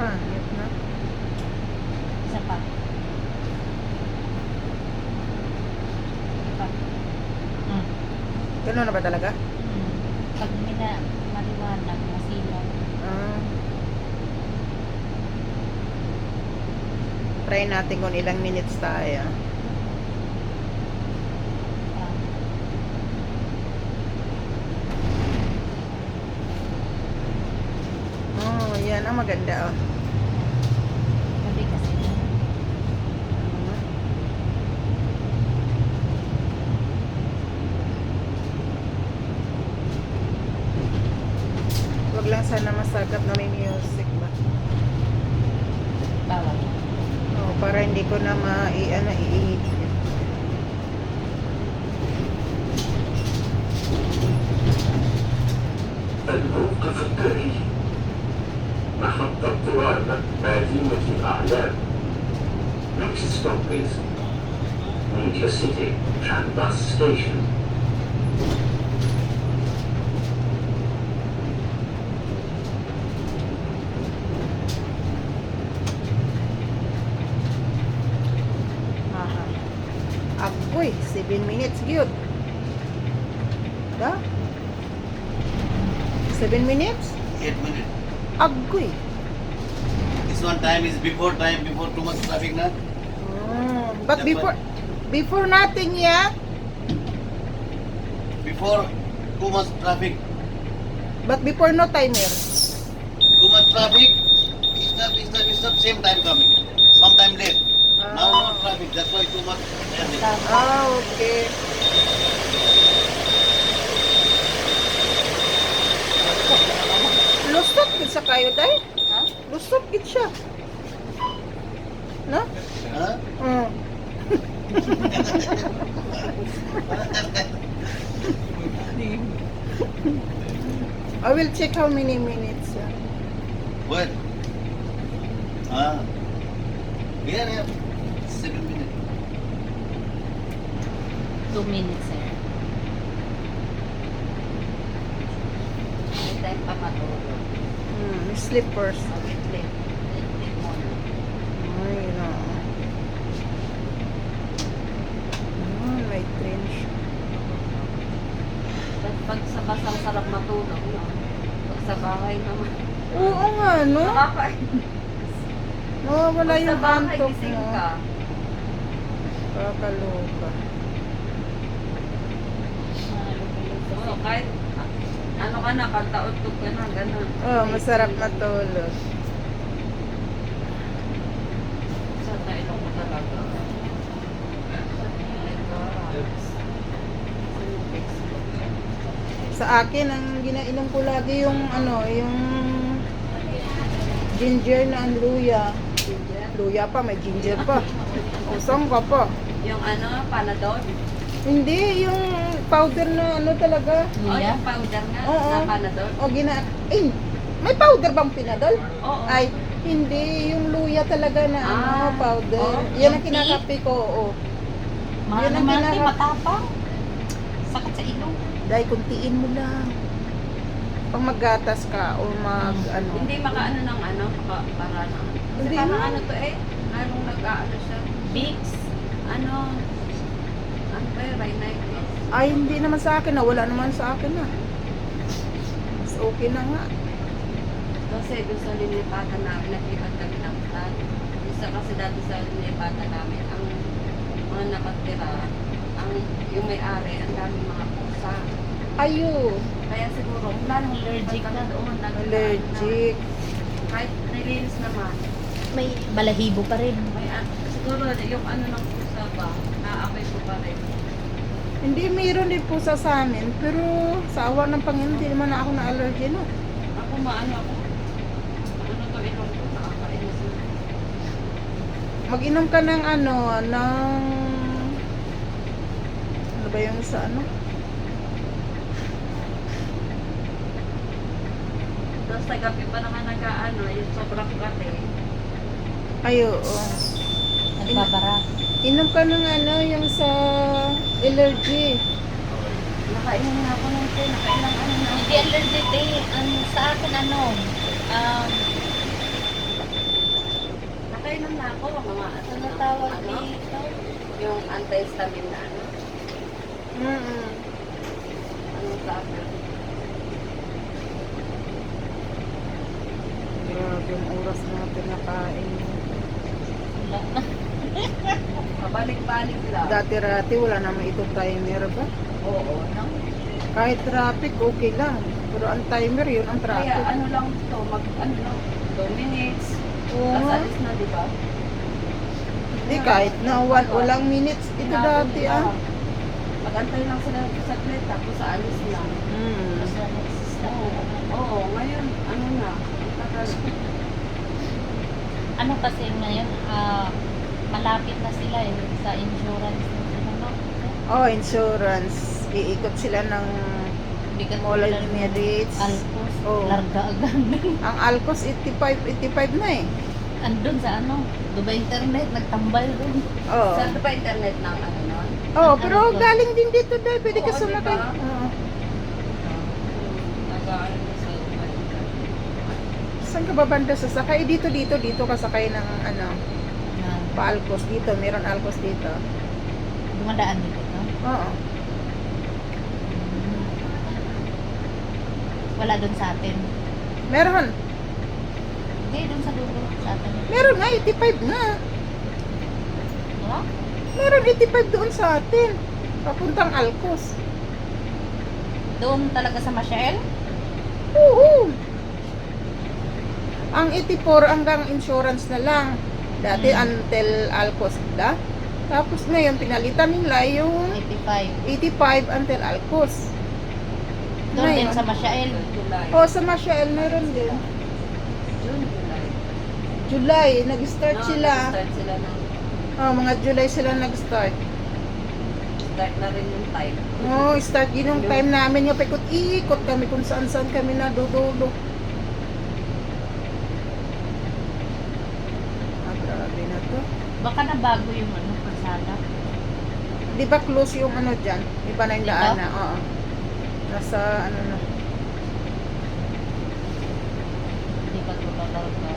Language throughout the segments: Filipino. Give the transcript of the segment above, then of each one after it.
Pangit na. Isa pa. Ipa. Ganun na ba talaga? Pag maliwanag, masilaw. Ah. Try natin kung ilang minutes tayo. Oh, yan ang maganda oh. Gabi kasi. Wag lang sana masagap na may music ba? Bawal. Oh, para hindi ko na iihit. الموقف التالي محطة طوال مدينة الأعلام. Next stop is Media City and Bus Station. Aha. Agoy, 7 minutes gyud. Da? 7 minutes? 8 minutes. Agoy. This one time is before too much traffic na. But before nothing yet. Before too much traffic. But before no timer. Too much traffic. Stop, same time coming. Sometime late. Now no traffic. That's why too much traffic. Ah, okay. Lusot gid sa kayo day? Ha? Lusot gid siya. No? Huh? Mm. I will check how many minutes. What? Yeah. 7 minutes. 2 minutes, sir. May time pa matulog. Slippers. Sleep. Sleep muna. Ay, no. May trench. Pag sa basang sarap matulog, no? Pag sa bahay naman. Oo nga, no? Nakakainis. Nawawala Pag sa yung bahay, antok gising mo. ka. Kakaloka. Oo, kahit ano ka na, kantautog ka na, gano'n. Masarap matulog. Sa tayo mo talaga. Sa akin, ang ginainom ko lagi yung yung ginger na ang luya. Luya pa, may ginger pa. Usong ka pa. Yung panadol? Hindi, yung powder na talaga. Oh, yung powder nga, Oo. na panadol? May powder bang pinadol? Oo. Ay, hindi, yung luya talaga na powder. Oh, Yan ang yung tea? kinakape ko, oo. Mahal Yun ang naman, kinaka- matapang. Sakit sa ilong. Dahil kuntiin mo lang. Pag maggatas ka o Hindi makaano ng para na. Hindi Parang na. ano to mayroong nag-aano siya. Vicks. Ano ba yun, rhinitis? Ay, hindi naman sa akin na. Wala naman sa akin na. Mas okay na nga. Kasi doon sa linipatan namin, naglipat kami ng plan. Isa kasi dati sa linipatan namin, ang mga nakatira, yung may-ari, ang daming mga pusa. Ayo. Kaya siguro, wala nang allergic na doon. Allergic. Kahit nilinis naman, May balahibo pa rin. may siguro yung ng pusa ba, naapay ko pa rin. Hindi, mayroon din po sa amin. Pero sa awa ng Panginoon, hindi naman ako na-allergy no. Ako ako. Ano to ilong ko, nakakainis na. Mag-inom ka ng ano ba yung sa Tapos sa gabi pa naman yung sobrang kate. Ay, oo. Nagbabara. Inom ka ng yung sa allergy. Nakainom na ako ng tea, nakailang Hindi allergic eh. Sa akin Oo, mga Ano tawag ano, dito? yung antihistamine na ano. Mm. Anong sabi? Grabe yung oras na pinakain. Wala na. Pabalik-balik lang. Dati-rati wala naman ito timer ba? Oo, no? Kahit traffic, okay lang. Pero ang timer, yun ang Kaya traffic. ano lang to, ano lang, 2 minutes. Oo Tapos nga. alis na, di ba? Hindi, kahit na walang minutes ito dati ah. Mag-antay lang sila sa plate, tapos alis na. Hmm. Tapos na nagsistop na naman. Oo, ngayon, ano na, ang tagal. Ano kasi ngayon, malapit na sila eh, sa insurance na sila, no? Oh, insurance. Iikot sila ng Bigat Mall nila of ng Emirates. Alcos, Oo. larga agad. ang Alcos 85 na eh. Andun sa ano, Dubai Internet, nagtambal dun. Oh. Saan ba internet ng ano nun? Oh, Ang pero Alcos. galing din dito dahil pwede ka Oo, sumakay. diba? Oo. Nag-ano sa Saan ka ba banda sasakay? Dito ka sakay ng ano, Na, pa Alcos dito. Meron Alcos dito. dumadaan dito, no? Oo. Wala dun sa atin. Meron. Hindi, dun sa dulo sa atin. Meron nga, 85 nga. Wala? Meron 85 doon sa atin. Papuntang Alcos. Doon talaga sa Mashael? Oo. Ang 84 hanggang insurance na lang. Dati until Alcos na. Tapos ngayon pinalitan nila yung 85. 85 until Alcos. Doon din Ngayon. sa Mashael. July. O sa Mashael meron din. June, July. July, nag-start No, sila. Start sila ng, Oh, mga July sila nag-start. start na rin yung time. Oh, start yun yung time namin nga paikot-ikot kami kung saan-saan kami nadudulo. Ah, grabe na to. Baka na bago yung ano, kalsada. Di ba close yung ano dyan? Iba na yung Dito? daan na. Oo. Nasa ano na. Hindi pa ito talaga. Ano,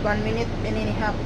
1 minute and a half.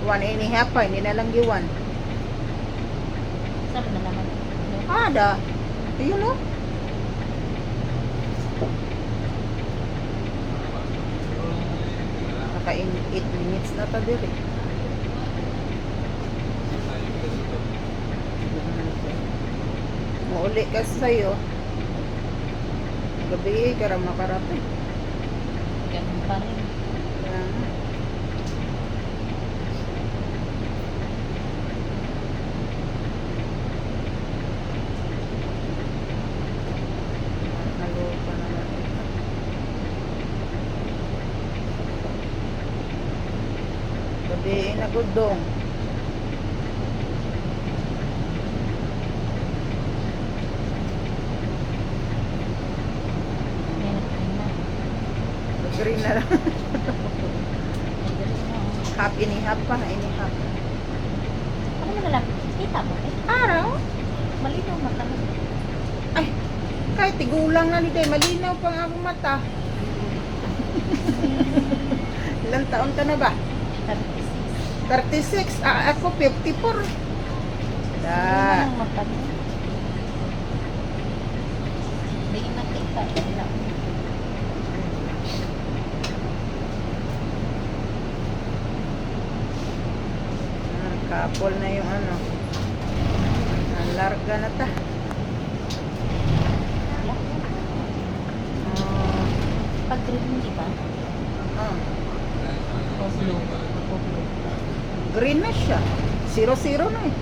1 and a half pa. Hindi na lang yung 1. sabi na naman. Ada. Ayun o. Naka 8 minutes na ta diri. Mauli ka sa'yo. Gabi ka rin makarating. Ganun pa rin. Kaya nga. Naloka naman ito. Gabi na gudong. Ganun na. Green na lang. Ganun na. Half ini half pa. Ini half. Ano mo nalang? Kita mo eh. Araw? Malinaw mata mo. Ay, kahit tigulang na ni Day, malinaw pa ang akong mata. Ilang taon ka na ba? 36. 36. Ako 54. Da. Ano ang mata mo? Hindi nakita. Wala. Kapol na yung ano. Ang larga na ta. Wala. Oh, Pag green, di ba? oh. O blue. O blue. Green na siya. 0-0 na eh.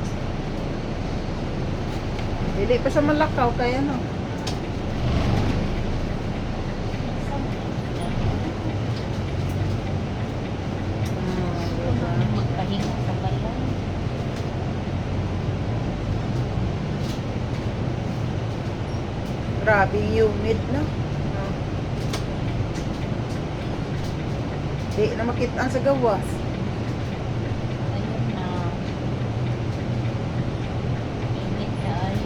Dili pa sa Malakaw kaya no. diba? Magpahinga sa balay. Grabe humid na. Oh. Di na makitaan sa gawas. Ayun na. Init na ay.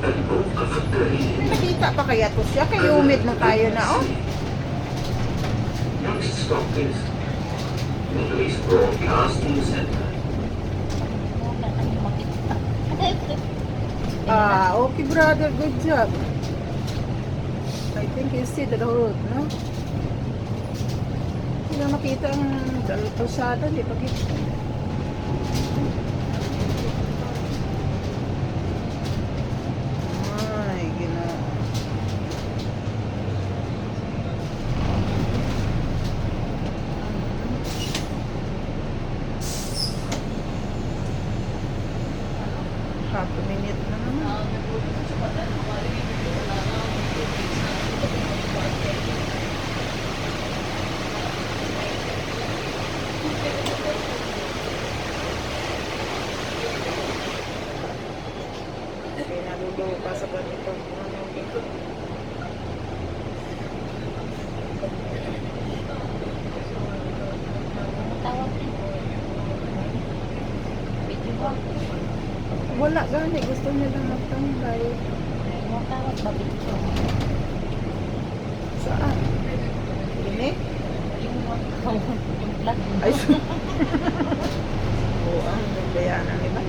الموقف التالي Nakita pa kaya to siya? Kay humid na tayo na, oh. Next stop is Middle East Broadcasting Center. Wala tayong makita. Ah, okay brother, good job. I think you see the road, no? Hindi na makita ang kalsada, di pa kita. Ay, Ginoo. Half a minute na naman. Kaya naluluwa pa sa ganito. Tawag din. Video ba? Wala gani, gusto niya lang magtambay. Yung tawag ba video? Saan? Ini? Yung vlog. Ay, oo, ang bayanan, di ba?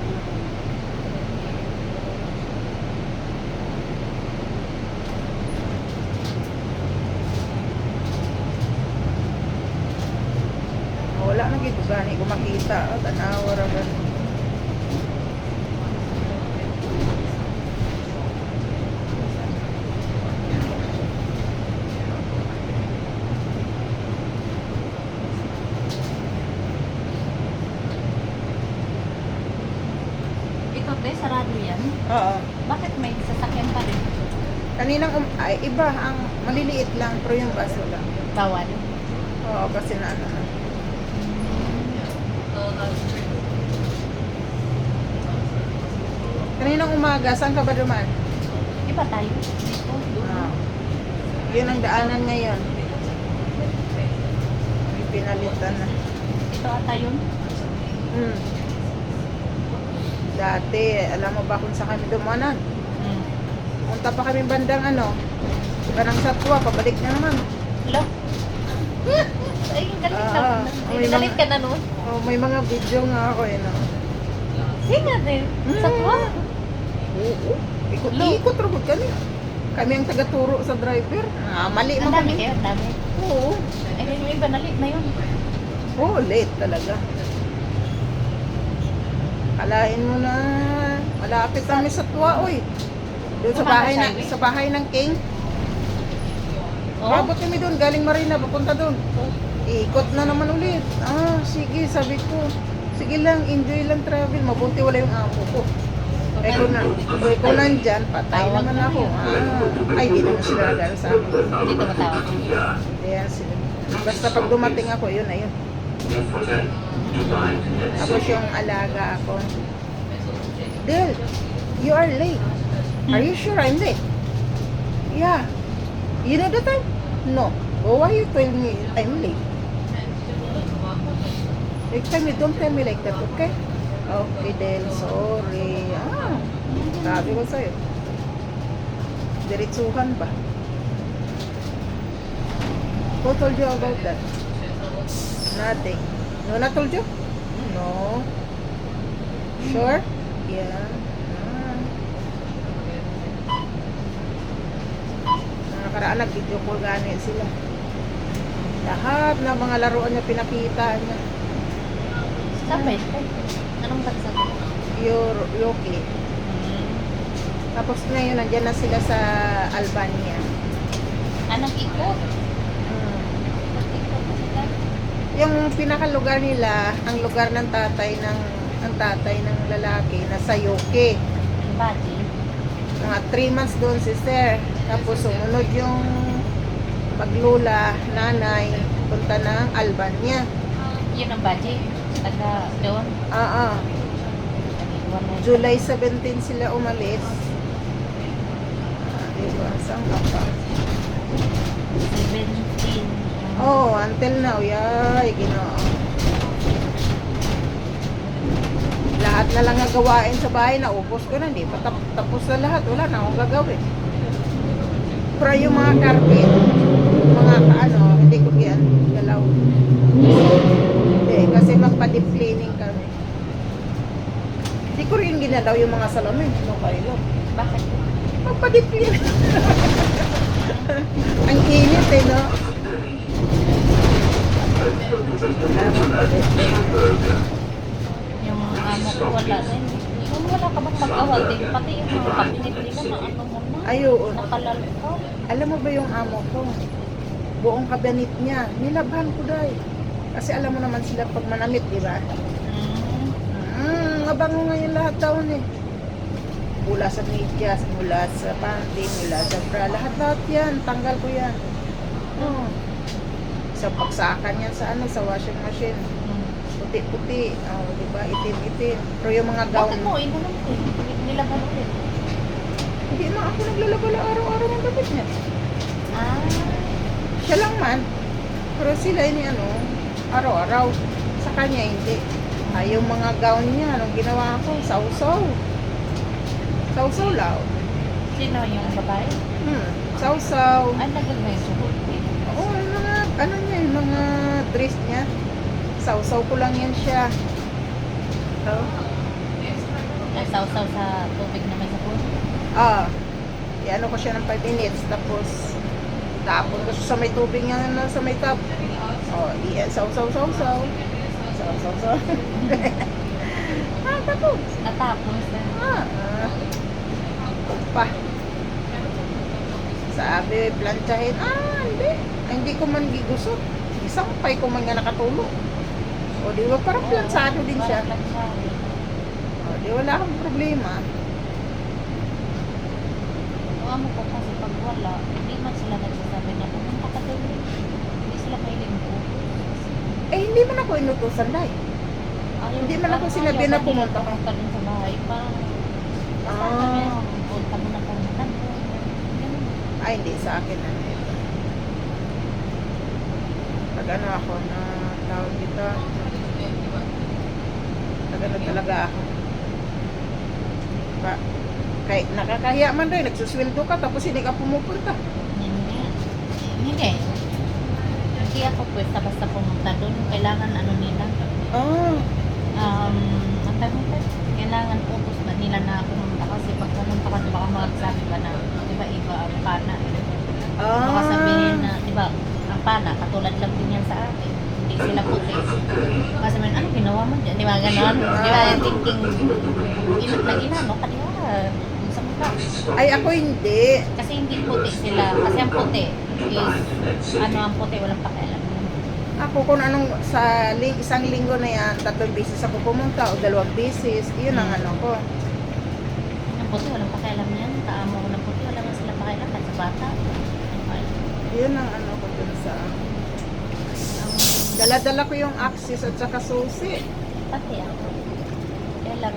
Wala na gito gani ko makita. Tanawa ra gani. Ito te, sarado yan. Oo. Bakit may sasakyan pa rin? Kaninang ay, iba ang maliliit lang pero yung bus wala. Bawal. Oo, kasi na ano na. Kaninang umaga, saan ka ba dumaan? Iba tayo. Dito. Ah. Yun ang daanan ngayon. May pinalitan na. Ito ata yun. Hmm. Dati, alam mo ba kung saan kami dumanan? Punta pa kami bandang ano, Barang Satwa, pabalik na naman. Hello? Ay, galit ka. Ah, may Galit mga- ka na nun. Oh, may mga video nga ako eh, no? Hinga din. Sa tuwa. Oo. Ikot-ikot robot kami. Kami ang taga-turo sa driver. Ah, mali Ang mo dami kami. kayo, ang dami. Oo. Ay, yung iba nalit na yun. Oo, late talaga. Kalain mo na malapit kami sa Tuwa, oy. Doon sa bahay ng King. Oh, Abot kami doon, galing Marina, papunta doon. Ikot na naman ulit. Ah, sige, sabi ko. Sige lang, enjoy lang travel. Mabuti wala yung amo ko. Eh kung nandyan, patay Tawag naman na ako. yun. Ah, ay, di naman sila nagano sa akin. hindi tumatawag. Hindi yan sila. Basta pag dumating ako, yun na yun. Tapos yung alaga ako. Del, you are late. Are you sure I'm late? Yeah. You know the time? No. Oh, why you tell me I'm late? Next time you don't tell me like that, okay? Okay, Del, sorry. Ah, sabi ko sa'yo. Diretsuhan ba? Who told you about that? Nothing. No, not told you? No. Sure? Yeah. Ah. Nakaraan nag-video call gani sila. Lahat na mga laruan niya pinakita niya. Sabay. Anong bansa ko? Yoki. Tapos ngayon nandiyan na sila sa Albania. Anong ikot? Hmm. Ikot na sila. Yung pinakalugar nila, ang lugar ng tatay ng lalaki nasa Yoki. Bati. Mga 3 months doon si sir. Tapos sumunod yung maglula, nanay, punta ng Albania. Yun ang budget. Taga doon. Ah, July 17 sila umalis. Ah, diba? Saan ka pa? 17. Oh, until now, yay, Ginoo. Lahat na lang nga gawain sa bahay, naubos ko na, hindi pa tapos na lahat, wala na akong gagawin. Pero yung mga carpet, mga ano, hindi ko yan galaw. Hindi, kasi magpa-deep cleaning kami. Hindi ko rin ginalaw yung mga salamin, no kayo. Bakit? Magpa-deep cleaning. Ang init eh, no? Yung amo ko wala din. Yung wala ka bang pag-awal din, pati yung mga kabinet nila na ano mo na. Ayun. Nakalalo ko. Alam mo ba yung amo ko? Buong kabinet niya, nilabhan ko dahil. Kasi alam mo naman sila pag manamit, di ba? Mabango ngayon lahat taon eh. Mula sa medyas, mula sa panty, mula sa bra, lahat yan, tanggal ko yan. Oh. Sa paksakan yan sa ano, sa washing machine. Puti-puti, oh, di ba? Itim-itim. Pero yung mga gown, Bakit mo, inanong ko. Nilaban ulit. hindi na ako naglalabala araw-araw ng damit niya. Ah, Siya lang man. Pero sila ini ano, araw-araw. Sa kanya hindi. Yung mga gown niya, anong ginawa ko? Sausaw. Sausaw lao. sino yung babae? Sausaw. Ay, nagagmay sugot. Oo, yung mga, ano niya, yung mga dress niya. Sausaw ko lang yan siya. Oh. Ay, sausaw sa tubig na may sabon. Iano ko siya ng 5 minutes. Tapos, tapon ko siya sa may tubig niya na sa may tub. Sausaw. Sausaw. Tapos. Natapos na. Pa. Sabi, planchahin. Hindi. Hindi ko man gigusot. Isampay ko man nga nakatulog. O, di ba? Parang plansado din siya. Parang planchado. O, di wala akong problema. Ang amo ko kasi pag wala, hindi man sila nagsasabi na pumunta ka doon. Hindi sila mahiling po. Hindi man ako inutusan na eh. Hindi man ako sinabi na pumunta ka. Pumunta dun sa bahay. Parang, punta mo na pumunta doon. Ganun. Hindi sa akin na. Pag ano ako na tawag dito, nagano talaga ako. Kay nakakahiya man rin, nagsusweldo ka tapos hindi ka pumupunta. Hindi. Hindi ako pwesta basta pumunta doon. Kailangan ano nila. Ang tanong ko, kailangan utos na nila na pumunta kasi pag pumunta ka, baka magsabi ka na, di ba iba ang pana. Baka sabihin na, di ba, ang pana, katulad lang din yan sa akin. Hindi sila puti. Kasi man, ano ginawa mo dyan? Di ba ganon? Di ba yung thinking, inano ka, di ba? Sa mukha. Ay, ako hindi. Kasi hindi puti sila. Kasi ang puti is, ang puti, walang pakialam. Ako kung anong sa isang linggo na yan, 3 beses ako pumunta o 2 beses, yun ang ano ko. Ang puti, walang pakialam yan. Kaamo ko ng puti, wala man sila pakialam. Kahit sa bata. Yun ang ano ko dun sa... Dala-dala ko yung Axis at saka susi. Pati ako. Kaya lang,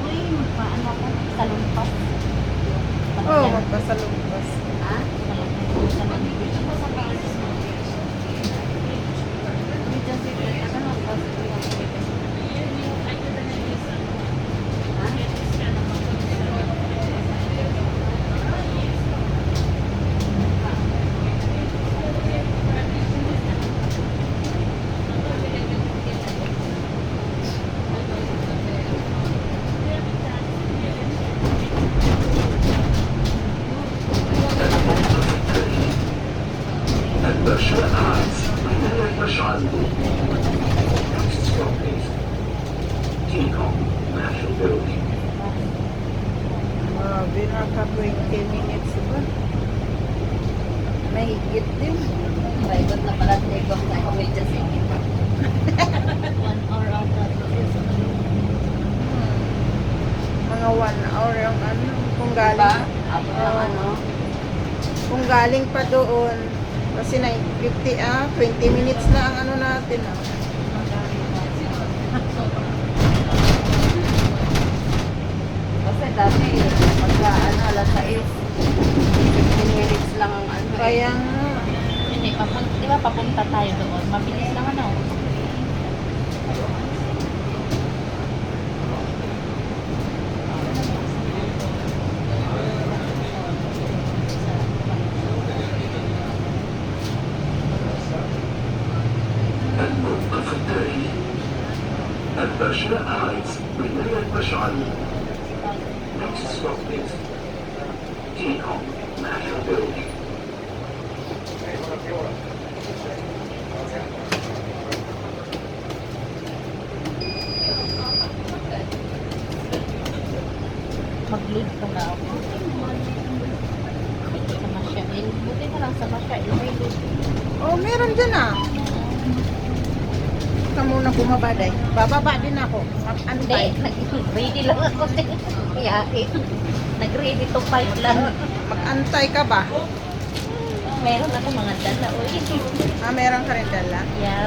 uy, paano ako? Talumpas. Magpasalumpas. Ha? National Building. Binaka 20 minutes ba? Mahigit din. Private na pala take off na kami dyan sa inyo. 1 hour ata. Mga 1 hour yung ano. Kung Diba? galing, Ako ng ano. kung galing pa doon, kasi 50, 20 minutes na ang ano natin. Kasi dati, pagka ano, alas 6, 15 minutes lang ang ano. Kaya nga. Hindi, papunta, di ba papunta tayo doon? Mabilis lang ano. النقطة في التاريخ الباشا أعيز ولاية مشعل. Next stop is T-Com National Building. Mag-load pa na ako. Dito sa Masyail. Buti na lang sa Masyail. May load. Oh, meron dyan ah. Ka muna bumaba day. Bababa din ako. Hindi, Mag-antay. nag-ready lang ako. Kaya, nag-ready to fight lang. Mag-antay ka ba? Meron ako mga dala. Uy. Ah, meron ka rin dala? Yeah.